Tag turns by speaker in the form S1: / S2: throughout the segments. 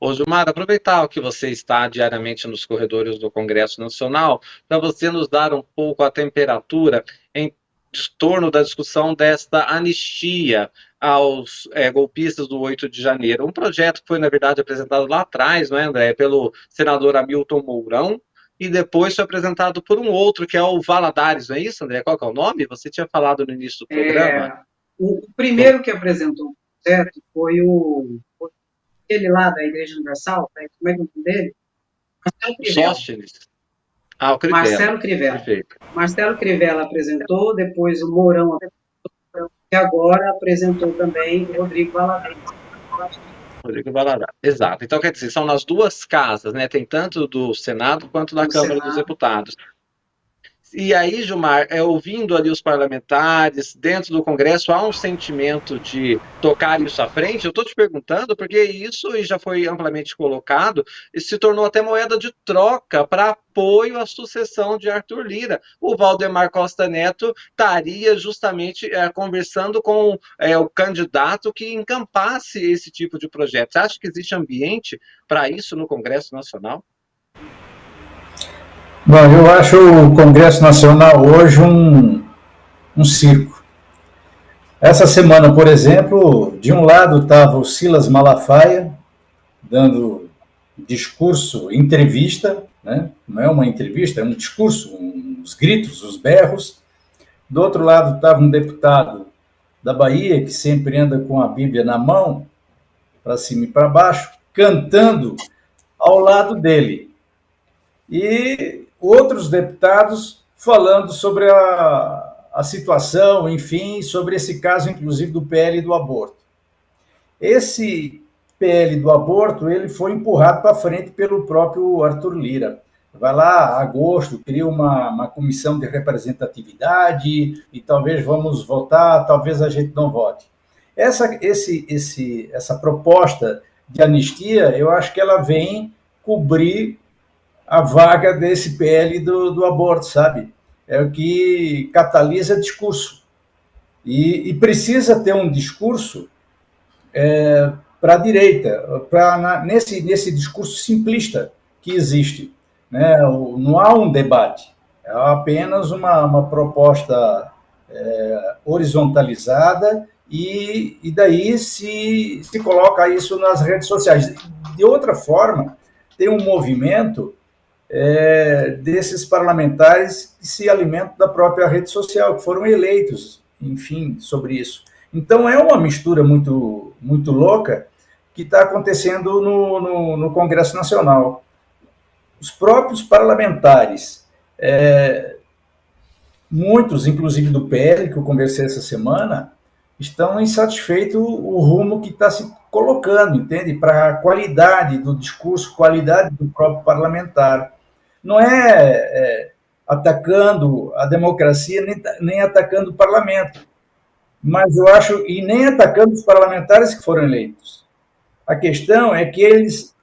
S1: Ô, Gilmar, aproveitar que você está diariamente nos corredores do Congresso Nacional para você nos dar um pouco a temperatura em torno da discussão desta anistia aos golpistas do 8 de janeiro. Um projeto que foi, na verdade, apresentado lá atrás, não é, André, pelo senador Hamilton Mourão, e depois foi apresentado por um outro, que é o Valadares, não é isso, André? Qual que é o nome? Você tinha falado no início do programa.
S2: O primeiro que apresentou o projeto foi aquele lá da Igreja Universal, né? Como é que é o nome dele? Marcelo
S1: O
S2: Crivella.
S1: Sóstenes. Ah, o Crivella.
S2: Marcelo Crivella.
S1: Perfeito.
S2: Marcelo Crivella apresentou, depois o Mourão apresentou, e agora apresentou também o Rodrigo Valadares.
S1: Rodrigo Valadares. Exato. Então, quer dizer, são nas duas casas, né? Tem tanto do Senado quanto da
S2: No
S1: Câmara dos
S2: Senado.
S1: Deputados. E aí, Gilmar, ouvindo ali os parlamentares, dentro do Congresso, há um sentimento de tocar isso à frente? Eu estou te perguntando porque isso, e já foi amplamente colocado, e se tornou até moeda de troca para apoio à sucessão de Arthur Lira. O Valdemar Costa Neto estaria justamente conversando com o candidato que encampasse esse tipo de projeto. Você acha que existe ambiente para isso no Congresso Nacional?
S3: Bom, eu acho o Congresso Nacional hoje um circo. Essa semana, por exemplo, de um lado estava o Silas Malafaia, dando discurso, entrevista, né? Não é uma entrevista, é um discurso, os gritos, os berros. Do outro lado estava um deputado da Bahia, que sempre anda com a Bíblia na mão, para cima e para baixo, cantando ao lado dele. E outros deputados falando sobre a situação, enfim, sobre esse caso, inclusive, do PL do aborto. Esse PL do aborto, ele foi empurrado para frente pelo próprio Arthur Lira. Vai lá, a agosto, cria uma comissão de representatividade e talvez vamos votar, talvez a gente não vote. Essa proposta de anistia, eu acho que ela vem cobrir a vaga desse PL do aborto, sabe? É o que catalisa discurso. E precisa ter um discurso para a direita, nesse discurso simplista que existe. Né? Não há um debate, é apenas uma proposta horizontalizada e daí se coloca isso nas redes sociais. De outra forma, tem um movimento desses parlamentares que se alimentam da própria rede social, que foram eleitos, enfim, sobre isso. Então, é uma mistura muito, muito louca que está acontecendo no Congresso Nacional. Os próprios parlamentares, muitos, inclusive do PL, que eu conversei essa semana, estão insatisfeitos o rumo que está se colocando, entende? Para a qualidade do discurso, qualidade do próprio parlamentar. Não é atacando a democracia, nem atacando o parlamento, mas eu acho, e nem atacando os parlamentares que foram eleitos. A questão é que eles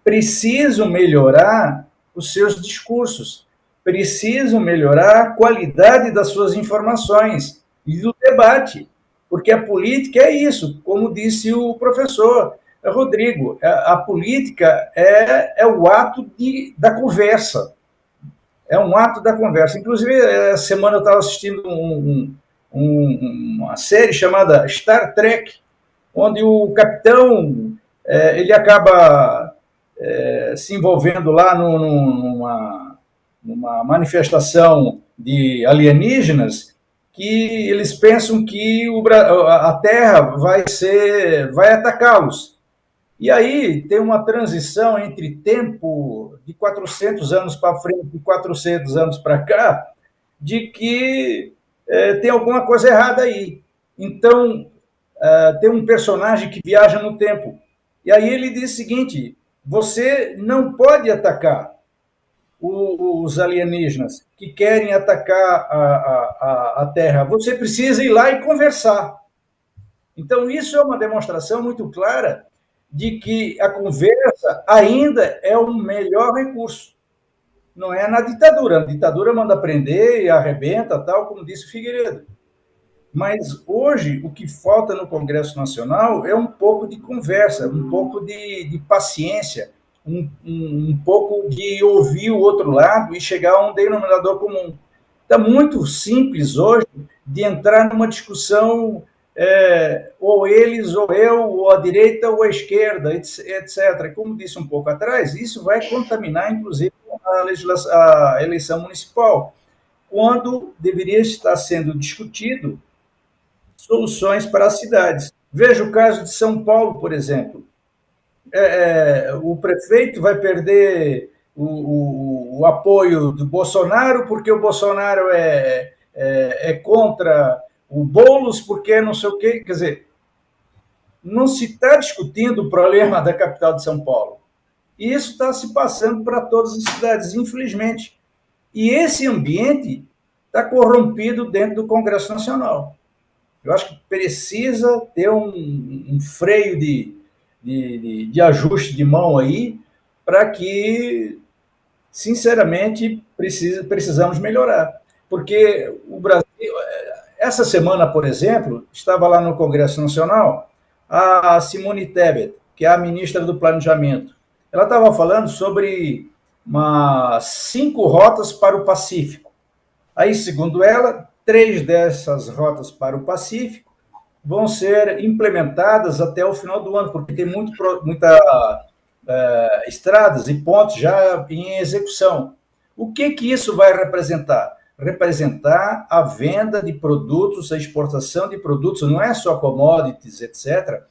S3: precisam melhorar os seus discursos, precisam melhorar a qualidade das suas informações e do debate, porque a política é isso, como disse o professor Rodrigo, a política é o ato da conversa, é um ato da conversa. Inclusive, essa semana eu estava assistindo uma série chamada Star Trek, onde o capitão ele acaba se envolvendo lá numa manifestação de alienígenas que eles pensam que a Terra vai atacá-los. E aí tem uma transição entre tempo de 400 anos para frente e 400 anos para cá, de que tem alguma coisa errada aí. Então, tem um personagem que viaja no tempo. E aí ele diz o seguinte: você não pode atacar os alienígenas que querem atacar a Terra. Você precisa ir lá e conversar. Então, isso é uma demonstração muito clara de que a conversa ainda é o melhor recurso. Não é na ditadura. A ditadura manda prender e arrebenta, tal, como disse o Figueiredo. Mas hoje o que falta no Congresso Nacional é um pouco de conversa, um pouco de paciência, um pouco de ouvir o outro lado e chegar a um denominador comum. Está muito simples hoje de entrar numa discussão ou eles, ou eu, ou a direita, ou a esquerda, etc. Como disse um pouco atrás, isso vai contaminar, inclusive, a eleição municipal, quando deveria estar sendo discutido soluções para as cidades. Veja o caso de São Paulo, por exemplo. O prefeito vai perder o apoio do Bolsonaro porque o Bolsonaro é contra o Boulos porque não sei o quê. Quer dizer, não se está discutindo o problema da capital de São Paulo. E isso está se passando para todas as cidades, infelizmente. E esse ambiente está corrompido dentro do Congresso Nacional. Eu acho que precisa ter um freio de ajuste de mão aí, para que, sinceramente, precisamos melhorar. Porque o Brasil, essa semana, por exemplo, estava lá no Congresso Nacional a Simone Tebet, que é a ministra do Planejamento. Ela estava falando sobre 5 rotas para o Pacífico. Aí, segundo ela, 3 dessas rotas para o Pacífico vão ser implementadas até o final do ano, porque tem muita estradas e pontes já em execução. O que isso vai representar? Representar a venda de produtos, a exportação de produtos, não é só commodities, etc.,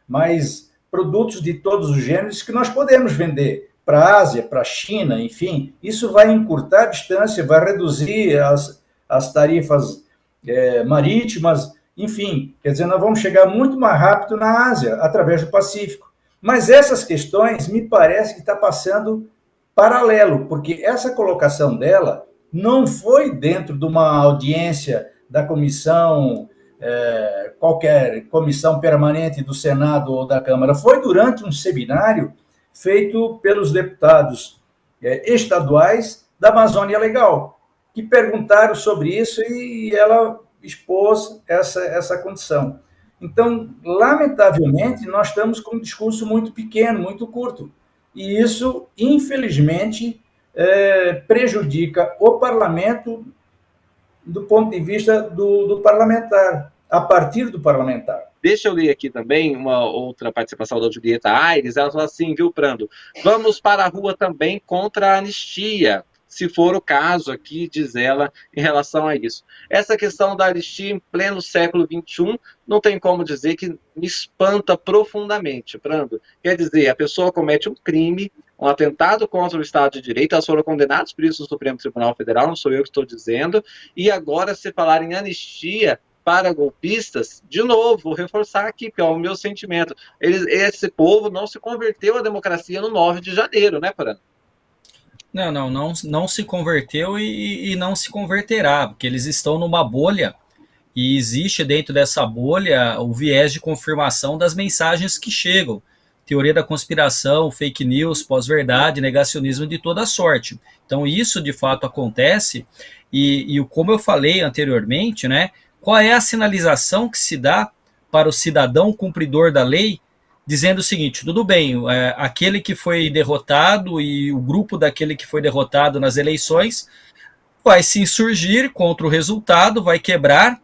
S3: mas produtos de todos os gêneros que nós podemos vender para a Ásia, para a China, enfim. Isso vai encurtar a distância, vai reduzir as tarifas marítimas, enfim. Quer dizer, nós vamos chegar muito mais rápido na Ásia, através do Pacífico. Mas essas questões, me parece que está passando paralelo, porque essa colocação dela não foi dentro de uma audiência da comissão, qualquer comissão permanente do Senado ou da Câmara, foi durante um seminário feito pelos deputados estaduais da Amazônia Legal, que perguntaram sobre isso e ela expôs essa condição. Então, lamentavelmente, nós estamos com um discurso muito pequeno, muito curto. E isso, infelizmente, prejudica o parlamento do ponto de vista do parlamentar, a partir do parlamentar.
S1: Deixa eu ler aqui também uma outra participação da Julieta Aires. Ela fala assim, viu, Prando? Vamos para a rua também contra a anistia, se for o caso aqui, diz ela, em relação a isso. Essa questão da anistia em pleno século XXI, não tem como dizer que me espanta profundamente, Prando. Quer dizer, a pessoa comete um crime, um atentado contra o Estado de Direito, elas foram condenadas por isso no Supremo Tribunal Federal, não sou eu que estou dizendo, e agora se falar em anistia para golpistas, de novo, vou reforçar aqui, que é o meu sentimento, esse povo não se converteu à democracia no 9 de janeiro, né, Prando?
S4: Não se converteu e não se converterá, porque eles estão numa bolha e existe dentro dessa bolha o viés de confirmação das mensagens que chegam. Teoria da conspiração, fake news, pós-verdade, negacionismo de toda sorte. Então isso de fato acontece e como eu falei anteriormente, né, qual é a sinalização que se dá para o cidadão cumpridor da lei dizendo o seguinte, tudo bem, aquele que foi derrotado e o grupo daquele que foi derrotado nas eleições vai se insurgir contra o resultado, vai quebrar,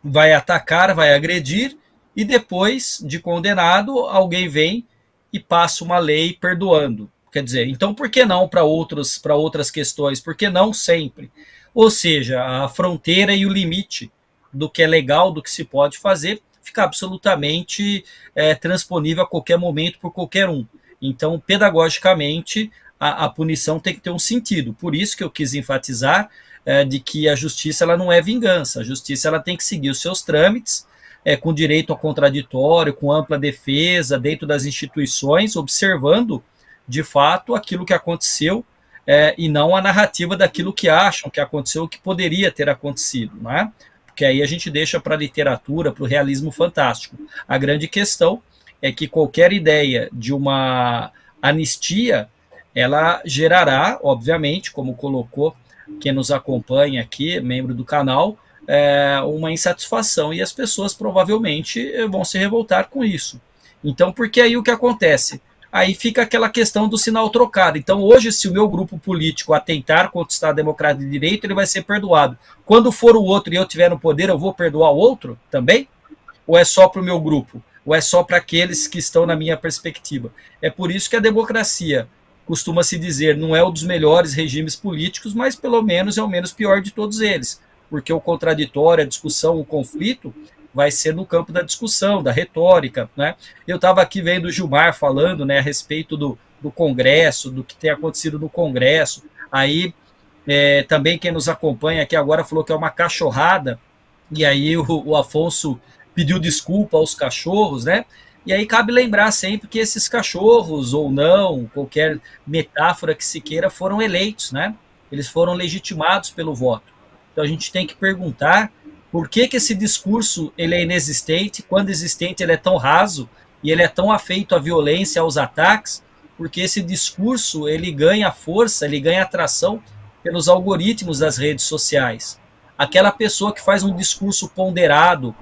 S4: vai atacar, vai agredir, e depois de condenado, alguém vem e passa uma lei perdoando. Quer dizer, então por que não para outras questões? Por que não sempre? Ou seja, a fronteira e o limite do que é legal, do que se pode fazer, fica absolutamente transponível a qualquer momento por qualquer um. Então, pedagogicamente, a punição tem que ter um sentido. Por isso que eu quis enfatizar de que a justiça ela não é vingança. A justiça ela tem que seguir os seus trâmites, com direito ao contraditório, com ampla defesa, dentro das instituições, observando, de fato, aquilo que aconteceu e não a narrativa daquilo que acham que aconteceu, o que poderia ter acontecido, não é? Porque aí a gente deixa para a literatura, para o realismo fantástico. A grande questão é que qualquer ideia de uma anistia, ela gerará, obviamente, como colocou quem nos acompanha aqui, membro do canal, uma insatisfação, e as pessoas provavelmente vão se revoltar com isso. Então, porque aí o que acontece? Aí fica aquela questão do sinal trocado. Então, hoje, se o meu grupo político atentar contra o Estado Democrático de Direito, ele vai ser perdoado. Quando for o outro e eu tiver no poder, eu vou perdoar o outro também? Ou é só para o meu grupo? Ou é só para aqueles que estão na minha perspectiva? É por isso que a democracia, costuma se dizer, não é um dos melhores regimes políticos, mas pelo menos é o menos pior de todos eles. Porque o contraditório, a discussão, o conflito vai ser no campo da discussão, da retórica, né? Eu estava aqui vendo o Gilmar falando, né, a respeito do Congresso, do que tem acontecido no Congresso. Aí também quem nos acompanha aqui agora falou que é uma cachorrada, e aí o Afonso pediu desculpa aos cachorros, né? E aí cabe lembrar sempre que esses cachorros, ou não, qualquer metáfora que se queira, foram eleitos, né? Eles foram legitimados pelo voto. Então a gente tem que perguntar por que esse discurso ele é inexistente, quando existente ele é tão raso e ele é tão afeito à violência, aos ataques, porque esse discurso ele ganha força, ele ganha atração pelos algoritmos das redes sociais. Aquela pessoa que faz um discurso ponderado,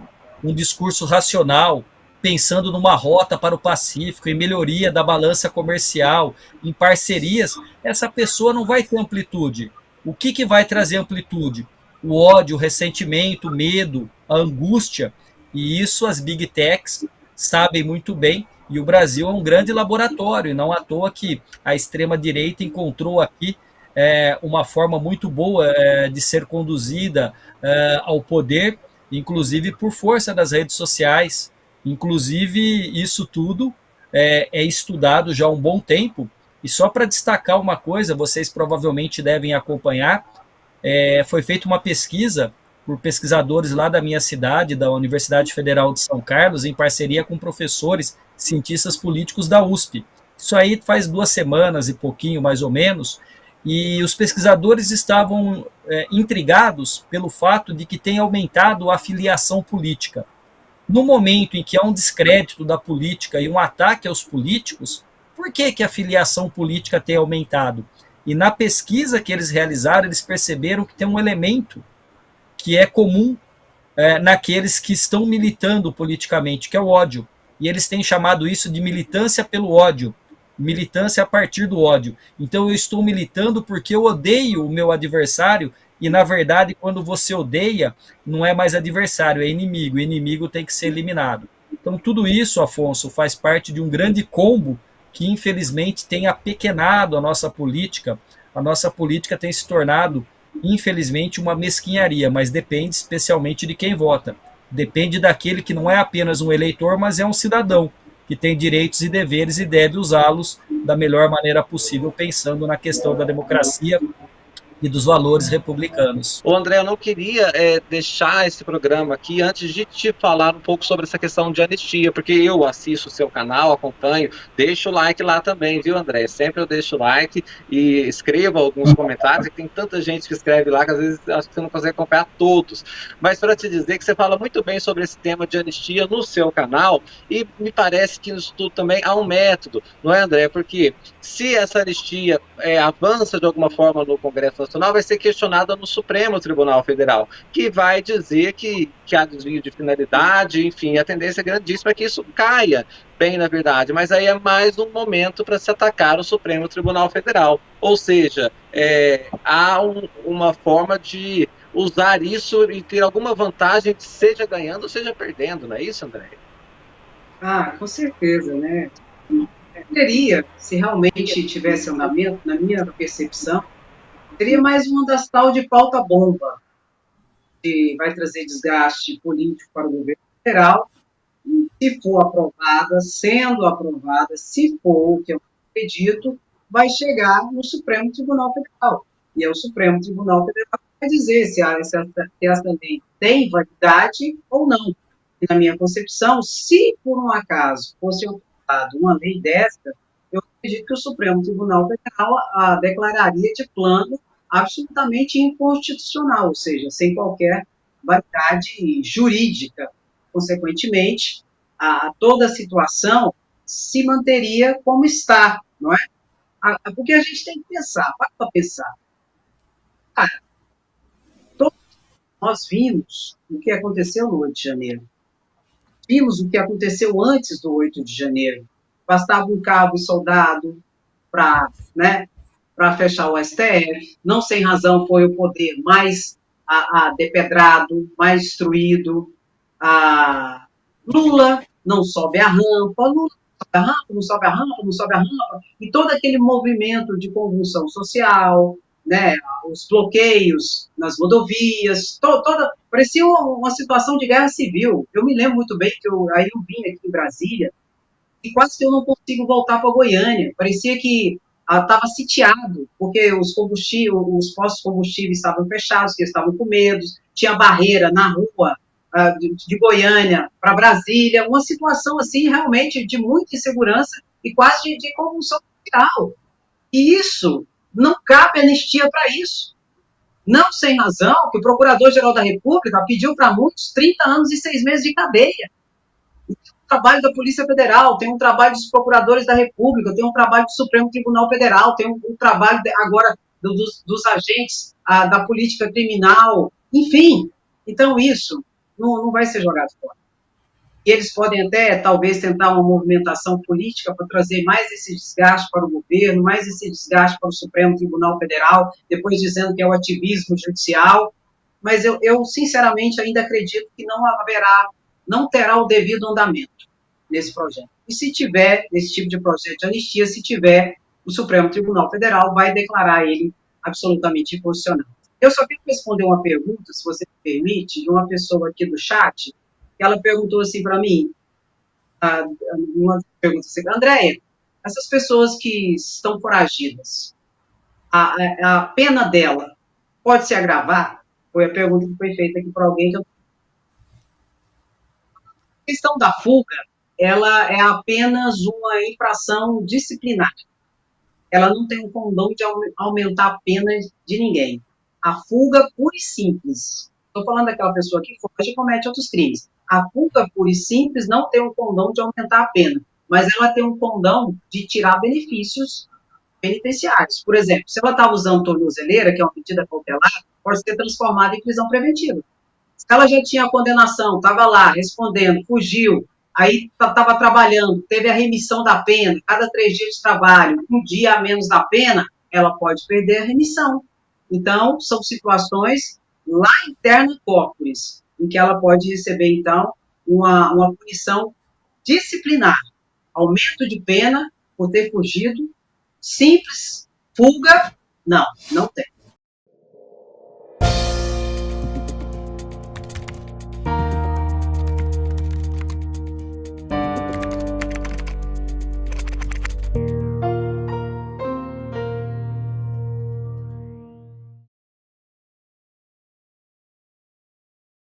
S4: um discurso racional, pensando numa rota para o Pacífico, em melhoria da balança comercial, em parcerias, essa pessoa não vai ter amplitude. O que vai trazer amplitude? O ódio, o ressentimento, o medo, a angústia, e isso as big techs sabem muito bem, e o Brasil é um grande laboratório, não à toa que a extrema-direita encontrou aqui uma forma muito boa de ser conduzida ao poder, inclusive por força das redes sociais. Inclusive, isso tudo é estudado já há um bom tempo, e só para destacar uma coisa, vocês provavelmente devem acompanhar, foi feita uma pesquisa por pesquisadores lá da minha cidade, da Universidade Federal de São Carlos, em parceria com professores, cientistas políticos da USP. Isso aí faz 2 semanas e pouquinho, mais ou menos, e os pesquisadores estavam intrigados pelo fato de que tem aumentado a filiação política. No momento em que há um descrédito da política e um ataque aos políticos, por que a filiação política tem aumentado? E na pesquisa que eles realizaram, eles perceberam que tem um elemento que é comum naqueles que estão militando politicamente, que é o ódio. E eles têm chamado isso de militância pelo ódio, militância a partir do ódio. Então eu estou militando porque eu odeio o meu adversário, e na verdade quando você odeia, não é mais adversário, é inimigo. O inimigo tem que ser eliminado. Então tudo isso, Afonso, faz parte de um grande combo que infelizmente tem apequenado a nossa política. A nossa política tem se tornado, infelizmente, uma mesquinharia, mas depende especialmente de quem vota. Depende daquele que não é apenas um eleitor, mas é um cidadão, que tem direitos e deveres e deve usá-los da melhor maneira possível, pensando na questão da democracia e dos valores republicanos.
S1: Ô André, eu não queria deixar esse programa aqui antes de te falar um pouco sobre essa questão de anistia, porque eu assisto o seu canal, acompanho, deixo o like lá também, viu, André? Sempre eu deixo o like e escrevo alguns comentários, e tem tanta gente que escreve lá que às vezes acho que você não consegue acompanhar todos. Mas para te dizer que você fala muito bem sobre esse tema de anistia no seu canal, e me parece que nisso tudo também há um método, não é, André? Porque se essa anistia avança de alguma forma no Congresso Nacional, vai ser questionada no Supremo Tribunal Federal, que vai dizer que há desvio de finalidade, enfim, a tendência é grandíssima que isso caia, bem na verdade, mas aí é mais um momento para se atacar o Supremo Tribunal Federal. Ou seja, há uma forma de usar isso e ter alguma vantagem, seja ganhando ou seja perdendo, não é isso, André?
S2: Ah, com certeza, né? Teria, se realmente tivesse andamento, na minha percepção, seria mais uma das tal de pauta-bomba, que vai trazer desgaste político para o governo federal, e se for aprovada, sendo aprovada, se for o que eu acredito, vai chegar no Supremo Tribunal Federal. E é o Supremo Tribunal Federal que vai dizer se essa lei tem validade ou não. E, na minha concepção, se por um acaso fosse uma lei dessa, eu acredito que o Supremo Tribunal Federal a declararia de plano absolutamente inconstitucional, ou seja, sem qualquer validade jurídica. Consequentemente, toda a situação se manteria como está, não é? Porque a gente tem que pensar, para pensar. Todo nós vimos o que aconteceu no 8 de janeiro. Vimos o que aconteceu antes do 8 de janeiro. Bastava um cabo e soldado para, né, fechar o STF. Não sem razão foi o poder mais depedrado, mais destruído. Lula não sobe a rampa, Lula não sobe a rampa, não sobe a rampa, e todo aquele movimento de convulsão social, né, os bloqueios nas rodovias, parecia uma situação de guerra civil. Eu me lembro muito bem que eu vim aqui em Brasília e quase que eu não consigo voltar para Goiânia. Parecia que estava sitiado, porque os postos de combustíveis estavam fechados, que eles estavam com medo, tinha barreira na rua de Goiânia para Brasília, uma situação assim realmente de muita insegurança e quase de convulsão social. E isso, não cabe anistia para isso. Não sem razão que o Procurador-Geral da República pediu para muitos 30 anos e 6 meses de cadeia. Tem um trabalho da Polícia Federal, tem um trabalho dos Procuradores da República, tem um trabalho do Supremo Tribunal Federal, tem um trabalho agora dos agentes da política criminal, enfim. Então, isso não vai ser jogado fora. E eles podem até, talvez, tentar uma movimentação política para trazer mais esse desgaste para o governo, mais esse desgaste para o Supremo Tribunal Federal, depois dizendo que é o ativismo judicial, mas eu sinceramente, ainda acredito que não terá o devido andamento nesse projeto. E se tiver esse tipo de projeto de anistia, se tiver, o Supremo Tribunal Federal vai declarar ele absolutamente inconstitucional. Eu só quero responder uma pergunta, se você me permite, de uma pessoa aqui do chat, que ela perguntou assim para mim, uma pergunta assim, Andréia, essas pessoas que estão foragidas, a pena dela pode se agravar? Foi a pergunta que foi feita aqui por alguém. A questão da fuga, ela é apenas uma infração disciplinar. Ela não tem um condão de aumentar a pena de ninguém. A fuga pura e simples. Estou falando daquela pessoa que foge e comete outros crimes. A fuga pura e simples não tem um condão de aumentar a pena, mas ela tem um condão de tirar benefícios penitenciários. Por exemplo, se ela estava usando tornozeleira, que é uma medida cautelar, pode ser transformada em prisão preventiva. Se ela já tinha a condenação, estava lá respondendo, fugiu, aí estava trabalhando, teve a remissão da pena, cada 3 dias de trabalho, um dia a menos da pena, ela pode perder a remissão. Então, são situações lá interna corporis, em que ela pode receber, então, uma punição disciplinar, aumento de pena por ter fugido, simples, fuga, não tem.